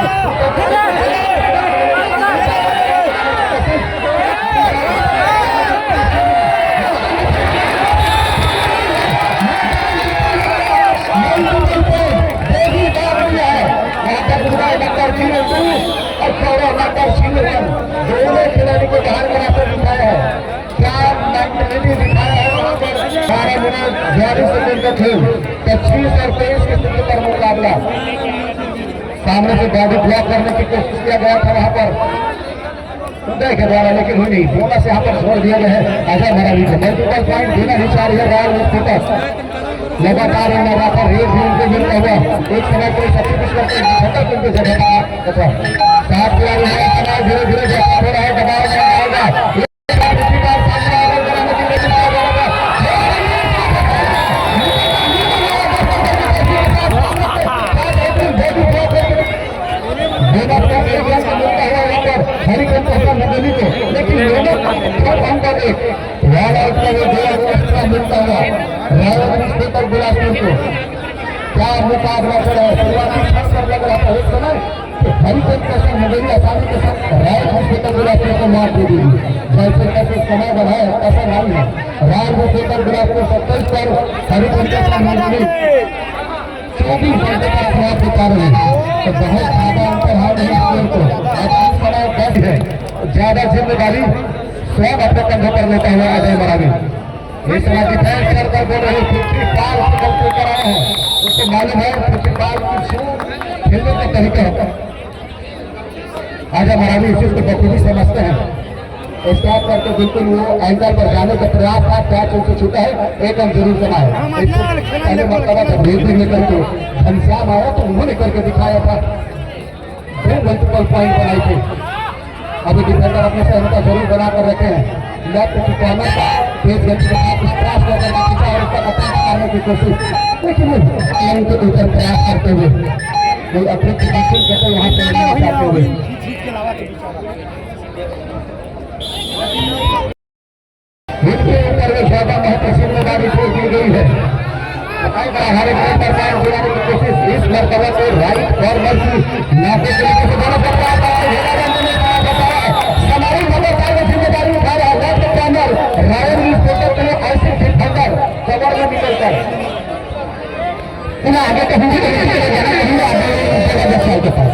दोनों खिलाड़ी को बाहर बनाकर दिखाया है क्या मेंटलिटी दिखाया है वहां पर 12 मिनट 42 सेकंड का खेल 25 और 23 की स्थिति पर मुकाबला सामने से बॉडी ब्लॉक करने की कोशिश किया गया था वहां पर उदय के द्वारा लेकिन हुई नहीं बोनस यहाँ पर छोड़ दिया गया है अजय मरावी को मल्टीपल पॉइंट देना ही चाहिए रॉयल स्कूटर लगातार लगातार रेट भी उनको मिलता हुआ एक समय कोई सब कुछ करते उनके जगह सात खिलाड़ी धीरे धीरे जैसा हो रहा है दबाव में आएगा लेकिन मिलता हुआ बिलासपुर को क्या मुकाबला चला है शुरुआती लग रहा था एक समय हरिचंद पैसा मुगेली आसानी के साथ रायल हॉस्पिटल बिलासपुर को मार दे दी जैसे कैसे समय बढ़ाए ऐसा नहीं है रायल हॉस्पिटल बिलासपुर 27 पर हरिचंद पैसा मुगेली 24 घंटे का खराब बता रहे हैं तो बहुत ज्यादा अंतर है नहीं को समय है ज्यादा जिम्मेदारी स्वयं अपने कंधों पर लेता हुआ अजय मरावी इस समय डिफेंस करकर बोल रहे 55 गलती कर रहे हैं उसको मालूम है 55 की खेलने का तरीका होता है अजय मरावी इस चीज को बखूबी समझते हैं स्टॉप करके बिल्कुल वो एंगल पर जाने का प्रयास था कैच उनसे छूटा है एक रन जरूर बनाया पहले मरतबा जब रेडी लेकर के घनश्याम आया तो उन्होंने करके दिखाया था 2 मल्टीपल पॉइंट बनाई थी अभी डिफेंडर अपने सहमता जरूर बनाकर रखे हैं लेफ्ट कॉर्नर का तेज गति के साथ क्रॉस करने की दिशा और उसका अटैक करने की कोशिश लेकिन उनके ऊपर प्रयास करते हुए कोई अतिरिक्त कंट्रोल करके वहां से नहीं चाहते हुए इनके ऊपर में ज्यादा महत्व जिम्मेदारी छोड़ दी गई है हमारे पर पॉइंट दिलाने की कोशिश इस मरतबा को राइट कॉर्नर की नापे तरीके से दोनों करता है हमारी मदद जिम्मेदारी उठा रहा है लेफ्ट कॉर्नर रायल स्पोर्टर के लिए ऐसे डिफेंडर कवर में निकलकर आगे के पास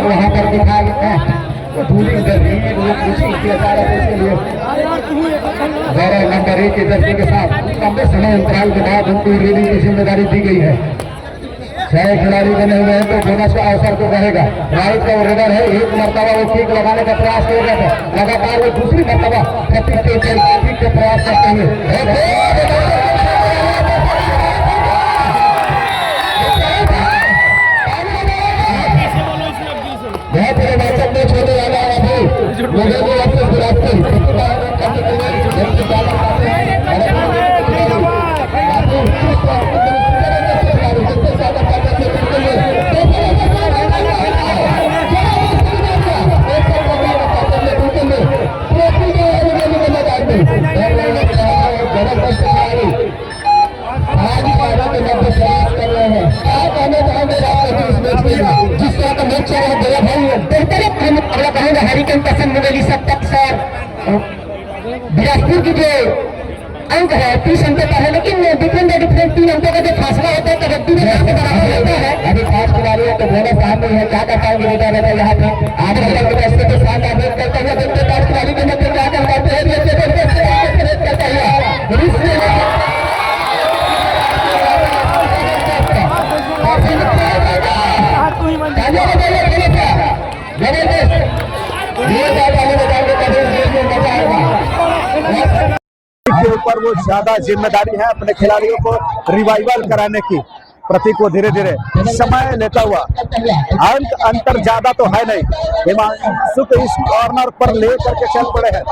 वहां पर दिखा नंबर 1 के दर्जे के साथ लंबे समय अंतराल के बाद उनको रीडिंग की जिम्मेदारी दी गई है 6 खिलाड़ी बने हुए हैं तो बोनस का अवसर तो रहेगा राइट का रेडर है एक मरतबा वो किक लगाने का प्रयास कर रहा था लगातार वो दूसरी मरतबा किक के प्रयास करते हुए बहुत बड़े मैच में छोटे जिसका तो मैच चल रहा है दया भाई बेहतरीन अगला कहूँगा हरिकन पसंद मुगली सब तक सर बिलासपुर की जो अंक है 30 अंकों का है, लेकिन डिफरेंट 3 अंकों का जो फासला होता है कबड्डी में काफी बराबर होता है। अभी 5 खिलाड़ियों को बोनस साथ में है, क्या कर पाएंगे बेटा बेटा यहाँ पे आगे के रास्ते के साथ आगे करते हुए देखते 5 खिलाड़ी के मध्य क्या कर पाते हैं करता हुआ के ऊपर वो ज्यादा जिम्मेदारी है अपने खिलाड़ियों को रिवाइवल कराने की। प्रतीक को धीरे धीरे समय लेता हुआ, अंक अंतर ज्यादा तो है नहीं, हिमांशु को इस कॉर्नर पर ले करके चल पड़े हैं।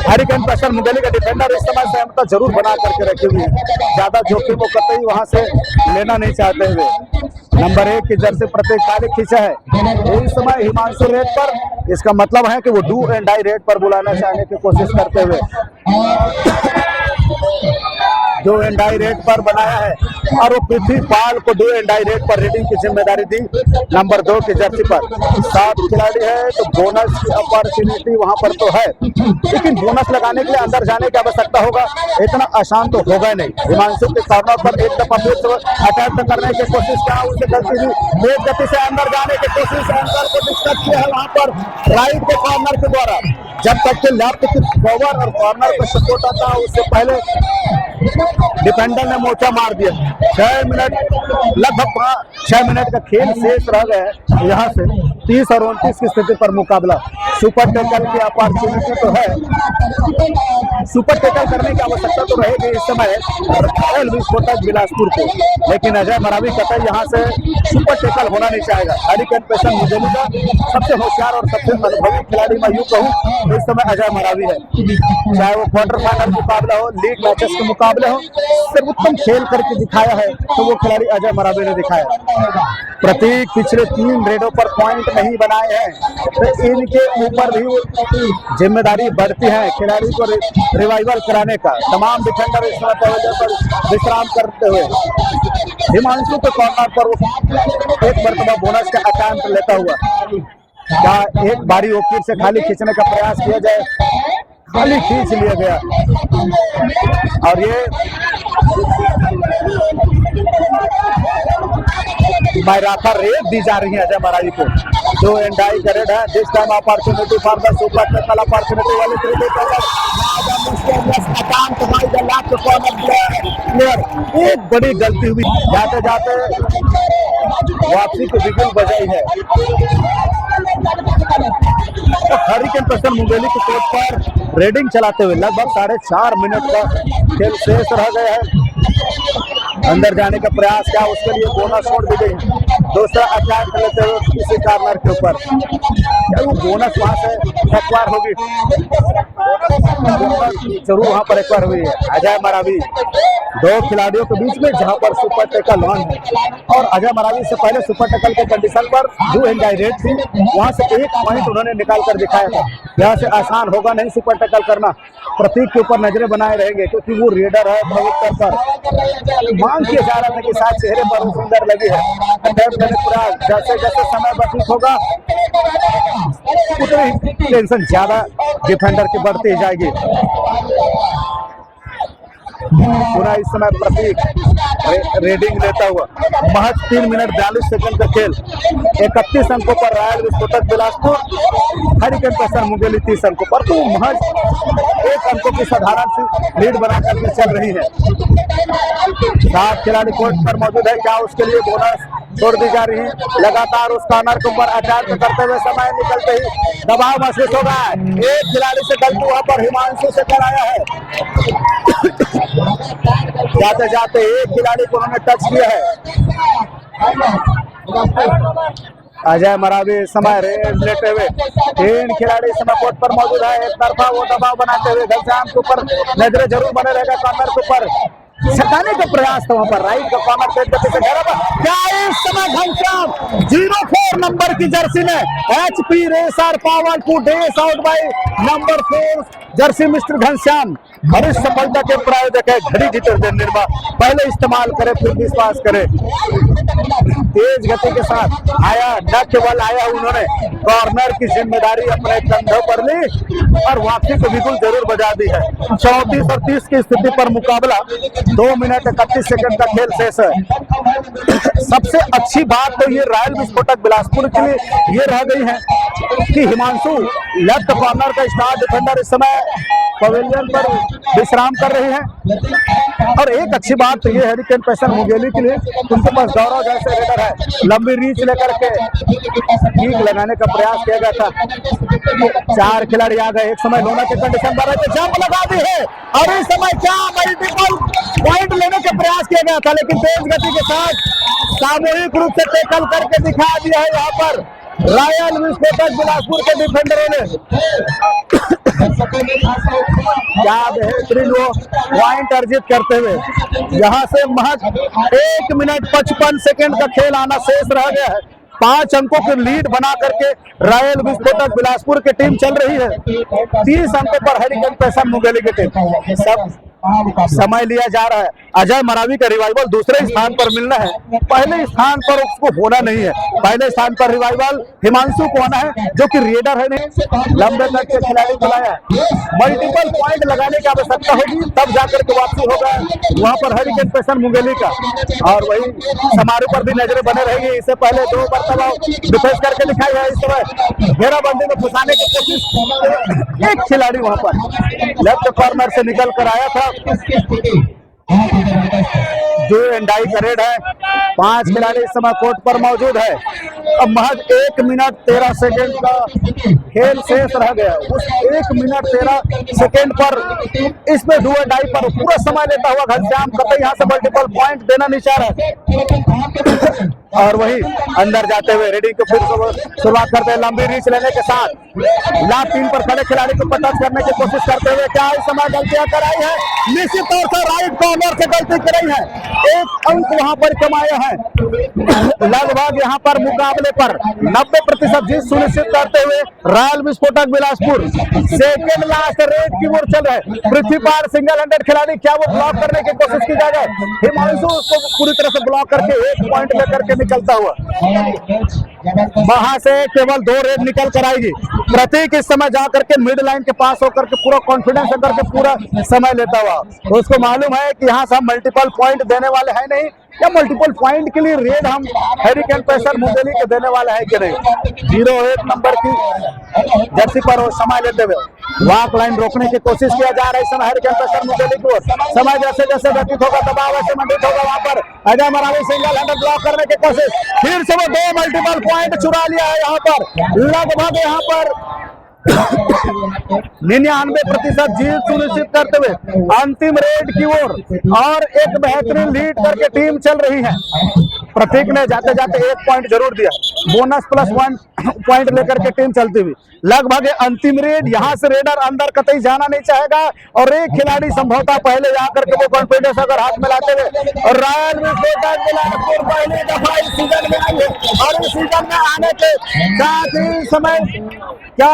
हरिकेन प्रेशर मुंगेली का डिफेंडर इस समय सहमता जरूर बना करके रखी हुई है, ज्यादा जोखिम को कतई वहां से लेना नहीं चाहते हुए। नंबर 1 की जर्सी प्रतीक खाली खींचा है इस समय हिमांशु रेड पर, इसका मतलब है कि वो डू एंड डाई रेड पर बुलाना चाहने की कोशिश करते हुए डू एंड डाई रेड पर बनाया है और वो पृथ्वी पाल को डू एंड डाई रेड पर रेडिंग की जिम्मेदारी दी नंबर 2 की जर्सी पर। 7 खिलाड़ी है तो बोनस की अपॉर्चुनिटी वहां पर तो है, लेकिन बोनस लगाने के लिए अंदर जाने की आवश्यकता होगा, इतना आसान तो होगा नहीं। हिमांशु के कॉर्नर पर एक दफा फिर अटैक करने की कोशिश किया, उससे गलती हुई, तेज गति से अंदर जाने की कोशिश अंदर को डिस्टर्ब किया है वहां पर राइट के कॉर्नर के द्वारा। जब तक के लेफ्ट की कवर और कॉर्नर पर सपोर्ट आता है उससे पहले डिफेंडर ने मोर्चा मार दिया। 6 मिनट लगभग 6 मिनट का खेल शेष रह गए हैं, यहाँ से 30 और 29 की स्थिति पर मुकाबला। सुपर टैकल की अपॉर्चुनिटी तो है, सुपर टैकल करने की आवश्यकता तो रहेगी इस समय रॉयल विस्फोटक बिलासपुर को, लेकिन अजय मरावी कतई यहाँ से सुपर टैकल होना नहीं चाहेगा। हरिकेन प्रेशर मुंगेली का सबसे होशियार और सबसे अनुभवी खिलाड़ी मैं यूं कहूँ इस समय अजय मरावी है, चाहे वो क्वार्टर फाइनल मुकाबला हो, लीग मैचेस के मुकाबले हो, सर्वोत्तम खेल करके दिखाया है तो वो खिलाड़ी अजय मरावी ने दिखाया। प्रतीक पिछले 3 रेडों पर पॉइंट नहीं बनाए हैं तो इनके ऊपर भी जिम्मेदारी बढ़ती है खिलाड़ी को रिवाइवल कराने का। तमाम डिफेंडर इस समय पहले पर विश्राम करते हुए हिमांशु के कॉर्नर पर एक मरतबा बोनस का अटैम्प्ट लेता हुआ, क्या एक बारी वो फिर से खाली खींचने का प्रयास किया जाए, खाली खींच लिया गया और ये मैराथा रेड दी जा रही है अजय मरावी को। जो एंडाई का रेड है, this time opportunity for the super tackle opportunity वाले एक बड़ी गलती हुई, जाते जाते वापसी को बिगुल बजाई है। हरिकेन प्रेशर मुंगेली के कोर्ट पर रेडिंग चलाते हुए लगभग 4.5 मिनट का खेल शेष रह गया है। अंदर जाने का प्रयास किया, उसके लिए बोनस छोड़ दी गई। दूसरा अटैक लेते हुए किसी कॉर्नर के ऊपर, क्या वो बोनस वहां से एक बार होगी, जरूर वहां पर एक बार हुई है। अजय मरावी 2 खिलाड़ियों के बीच में जहां पर सुपर टैकल ऑन है और अजय मरावी से पहले सुपर टैकल के कंडीशन पर डू एंड डाई रेड थी, वहां से 1 पॉइंट उन्होंने निकाल कर दिखाया था। यहाँ से आसान होगा नहीं सुपर टैकल करना, प्रतीक के ऊपर नजरें बनाए रहेंगे क्योंकि वो रेडर है। प्रवुत्तर पर मांग किया जा रहा था कि शायद चेहरे पर सुंदर लगी है, जैसे जैसे समय व्यतीत होगा उतनी टेंशन ज्यादा डिफेंडर की बढ़ती जाएगी। पुनः इस समय प्रतीक रेडिंग लेता हुआ, महज 3 मिनट 42 सेकंड का खेल, 31 अंकों पर रॉयल विस्फोटक बिलासपुर, हरिकेन प्रेशर मुंगेली 30 अंकों पर, तो महज 1 अंकों की साधारण सी लीड बना करके चल रही है। 7 खिलाड़ी कोर्ट पर मौजूद है, क्या उसके लिए बोनस छोड़ दी जा रही है। लगातार उस कॉर्नर के ऊपर अटैक करते हुए समय निकलते ही दबाव महसूस हो रहा है। एक खिलाड़ी से गलती वहां पर हिमांशु से कराया है, जाते जाते एक खिलाड़ी को उन्होंने टच किया है। अजय मरावी समय रेड लेते हुए 3 खिलाड़ी समय कोर्ट पर मौजूद है। एक तरफा वो दबाव बनाते हुए घनश्याम के ऊपर नजरें जरूर बने रहेगा कॉर्नर के ऊपर, सटाने का प्रयास था वहां पर, राइट का कॉर्नर पे गति से घेरा पर, क्या इस समय घनश्याम 04 नंबर की जर्सी में HP racer powerful dash out by number 4 jersey mister Ghanshyam. बड़ी सफलता के प्रायोजक है घड़ी जितेंद्र निर्मा। पहले इस्तेमाल करे फिर विश्वास करे। तेज गति के साथ आया, न केवल आया, उन्होंने कॉर्नर की जिम्मेदारी अपने कंधों पर ली और वापसी को बिल्कुल जरूर बजा दी है। 34 और 30 की स्थिति पर मुकाबला 2 मिनट 31 सेकंड का खेल शेष है। सबसे अच्छी बात तो ये रॉयल विस्फोटक बिलासपुर के लिए ये रह गई है कि हिमांशु लेफ्ट कॉर्नर का स्टार डिफेंडर इस समय पवेलियन पर विश्राम कर रहे हैं। और एक अच्छी बात तो ये हैरिकेन पेसर मुंगेली के लिए, उनके पास गौरव जैसे रेडर है, लंबी रीच लेकर के किक लगाने का प्रयास किया गया था। 4 खिलाड़ी आ गए, एक समय लोना के कंडीशन पर रहते, जंप लगा दी है और इस समय क्या मल्टीपल पॉइंट लेने का प्रयास किया गया था, लेकिन तेज गति के साथ सामूहिक रूप से टैकल करके दिखा दिया है यहाँ पर रॉयल विस्फोटक बिलासपुर के डिफेंडरों ने। क्या बेहतरीन वो पॉइंट अर्जित करते हुए यहाँ से महज 1 मिनट 55 सेकंड का खेल आना शेष रह गया है। 5 अंकों की लीड बना करके रॉयल विस्फोटक बिलासपुर की टीम चल रही है। 30 अंकों पर हैरिकेन पेसर मुंगेली की टीम। सब समय लिया जा रहा है। अजय मरावी का रिवाइवल दूसरे स्थान पर मिलना है, पहले स्थान पर उसको होना नहीं है। पहले स्थान पर रिवाइवल हिमांशु को होना है, जो कि रेडर है, नहीं लंबे तक के खिलाड़ी को लाया है। मल्टीपल पॉइंट लगाने की आवश्यकता होगी, तब जाकर के वापसी होगा वहां पर हैरिकेन पेसर मुंगेली का। और वही समारोह पर भी नजरें बने रहेगी। इससे पहले 2 मरतबा डिफेंस करके दिखाई है, इस समय घेराबंदी में फंसाने की कोशिश। एक खिलाड़ी वहां पर लेफ्ट कॉर्नर से निकल कर आया था, जो एंडाई करेड है। 5 खिलाड़ी इस समय कोर्ट पर मौजूद है। अब महज 1 मिनट 13 सेकंड का खेल शेष रह गया। उस 1 मिनट 13 सेकंड पर इसमें डू एंड डाई पर पूरा समय लेता हुआ घनश्याम कतई यहाँ से मल्टीपल पॉइंट देना नहीं चाह रहा। और वही अंदर जाते हुए रेडी को फिर शुरुआत करते हैं, लंबी रीच लेने के साथ लाभ 3 पर खड़े खिलाड़ी को टच करने की कोशिश करते हुए क्या इस समय गलतियां कराई है, निश्चित तौर से राइट कॉर्नर से गलती कराई है। 1 अंक वहां पर कमाया है। लगभग यहां पर मुकाबले पर 90% जीत सुनिश्चित करते हुए रॉयल विस्फोटक बिलासपुर सेकेंड लास्ट रेड की ओर चल रहे। पृथ्वी पार सिंगल हैंडेड खिलाड़ी, क्या वो ब्लॉक करने की कोशिश की जाए? हिमांशु उसको पूरी तरह से ब्लॉक करके 1 पॉइंट लेकर के निकलता हुआ वहां से केवल 2 रेड निकल कर आएगी। प्रतीक इस समय जाकर के मिड लाइन के पास होकर के पूरा कॉन्फिडेंस होकर के पूरा समय लेता हुआ, उसको मालूम है कि यहाँ से हम मल्टीपल पॉइंट देने वाले हैं नहीं, या मल्टीपल पॉइंट के लिए रेड हम हैरिकेन पेसर मुंगेली के देने वाले हैं कि नहीं। 01 नंबर की जर्सी पर वो समय लेते हुए वॉक लाइन रोकने की कोशिश किया जा रहा है। इस समय हैरिकेन पेसर मुंगेली को समय जैसे जैसे व्यतीत होगा, दबाव वैसे मंडित होगा। वहां पर Ajay Marawi single handed block करने की कोशिश, फिर से वो 2 मल्टीपल पॉइंट चुरा लिया है। यहाँ पर लगभग यहाँ पर 99% जीत सुनिश्चित करते हुए अंतिम रेड की ओर और एक बेहतरीन लीड करके टीम चल रही है। प्रतीक ने जाते जाते 1 पॉइंट जरूर दिया, बोनस प्लस 1 पॉइंट लेकर के टीम चलती हुई लगभग अंतिम रेड। यहाँ से रेडर अंदर कतई जाना नहीं चाहेगा और एक खिलाड़ी संभवतः पहले जाकर के वो कॉन्फिडेंस अगर हाथ में लाते हुए और रॉयल विस्फोटक बिलासपुर पहली दफा इस सीजन में आई है और इस सीजन में आने के साथ ही समय क्या